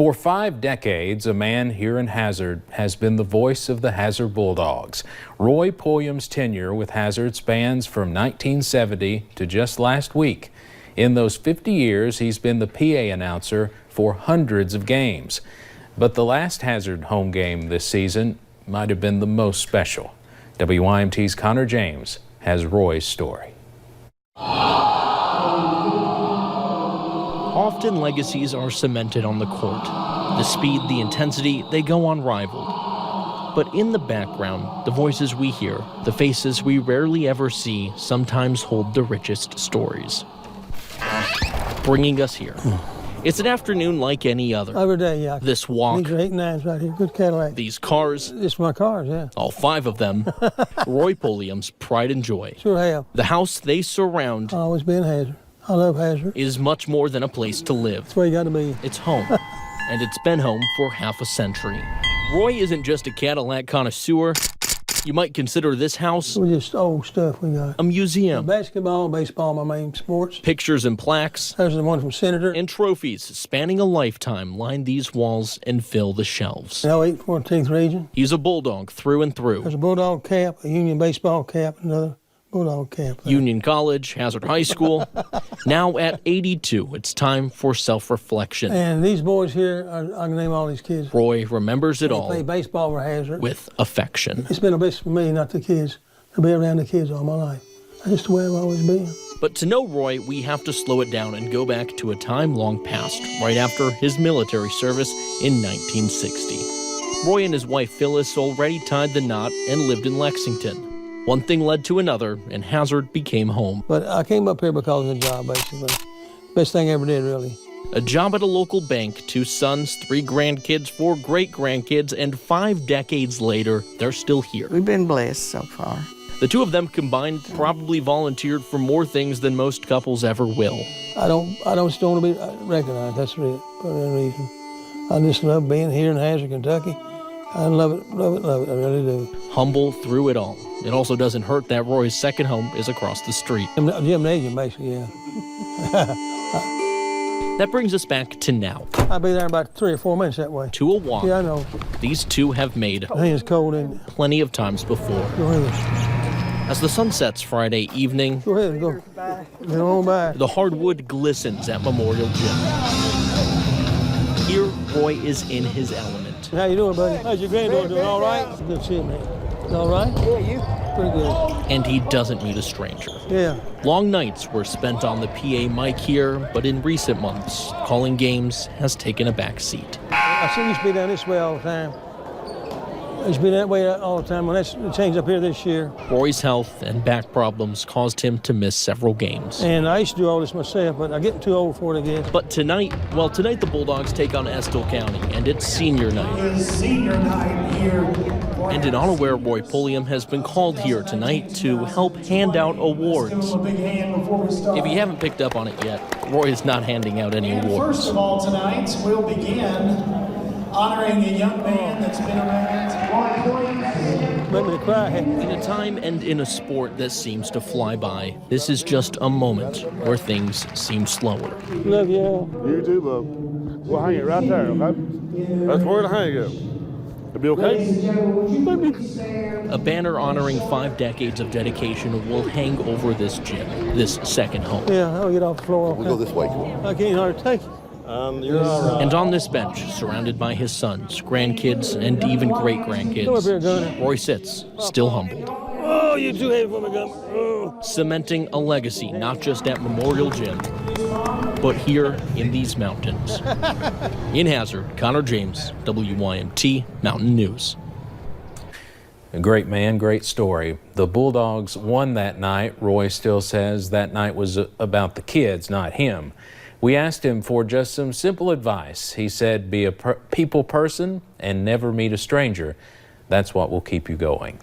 For 5 decades, a man here in Hazard has been the voice of the Hazard Bulldogs. Roy Pulliam's tenure with Hazard spans from 1970 to just last week. In those 50 years, he's been the PA announcer for hundreds of games. But the last Hazard home game this season might have been the most special. WYMT's Connor James has Roy's story. Often legacies are cemented on the court. The speed, the intensity, they go unrivaled. But in the background, the voices we hear, the faces we rarely ever see, sometimes hold the richest stories. Bringing us here. It's an afternoon like any other. Every day, yeah. This walk. These are 8 9s right here. Good Cadillac. These cars. It's my cars, yeah. All 5 of them. Roy Pulliam's pride and joy. Sure have. The house they surround. I'll always be in Hazard. I love Hazard. Is much more than a place to live. That's where you got to be. It's home. And it's been home for half a century. Roy isn't just a Cadillac connoisseur. You might consider this house Just old stuff we got. a museum. Basketball, baseball, my main sports. Pictures and plaques. There's the one from Senator. And trophies spanning a lifetime line these walls and fill the shelves. 08 14th region. He's a Bulldog through and through. There's a Bulldog cap, a Union baseball cap, another Bulldog cap. Union College, Hazard High School. Now at 82, it's time for self-reflection. And these boys here, I can name all these kids. Roy remembers it They all play baseball for Hazard. with affection. It's been a best for me, not the kids. To be around the kids all my life. That's just the way I've always been. But to know Roy, we have to slow it down and go back to a time long past, right after his military service in 1960. Roy and his wife Phyllis already tied the knot and lived in Lexington. One thing led to another, and Hazard became home. But I came up here because of the job, basically. Best thing I ever did, really. A job at a local bank, 2 sons, 3 grandkids, 4 great-grandkids, and 5 decades later, they're still here. We've been blessed so far. The 2 of them combined probably volunteered for more things than most couples ever will. I don't just want to be recognized, that's it, for that reason. I just love being here in Hazard, Kentucky. I love it, I really do. Humble through it all. It also doesn't hurt that Roy's second home is across the street. Gymnasium, basically, yeah. That brings us back to now. I'll be there in about 3 or 4 minutes that way. To a walk. Yeah, I know. These 2 have made I think it's cold, isn't it? plenty of times before. Go ahead. As the sun sets Friday evening, Go ahead, go. Get on by. the hardwood glistens at Memorial Gym. Here, Roy is in his element. How you doing, buddy? How's your granddaughter doing? All right? Good shit, man. All right? Yeah, you? Pretty good. And he doesn't meet a stranger. Yeah. Long nights were spent on the PA mic here, but in recent months, calling games has taken a back seat. I see you used to be down this way all the time. I used to be that way all the time. When that's changed up here this year. Roy's health and back problems caused him to miss several games. And I used to do all this myself, but I'm getting too old for it again. But tonight the Bulldogs take on Estill County, and it's senior night. And an unaware Roy Pulliam has been called here tonight to help hand out awards. If you haven't picked up on it yet, Roy is not handing out any awards. First of all, tonight we'll begin honoring a young man that's been around. Make me cry. In a time and in a sport that seems to fly by, this is just a moment where things seem slower. Love you all. You too, bub. We'll hang it right there, okay? That's where it'll hang it. It'll be okay? A banner honoring 5 decades of dedication will hang over this gym, this second home. Yeah, I'll get off the floor. We'll go this way. I can't hardly take it. You're all right. And on this bench, surrounded by his sons, grandkids, and even Come up here, great-grandkids, Gunner. Roy sits, still humbled, Oh, you're too heavy for me, Gunner. Oh. cementing a legacy not just at Memorial Gym, but here in these mountains. In Hazard, Connor James, WYMT Mountain News. A great man, great story. The Bulldogs won that night. Roy still says that night was about the kids, not him. We asked him for just some simple advice. He said, be a people person and never meet a stranger. That's what will keep you going.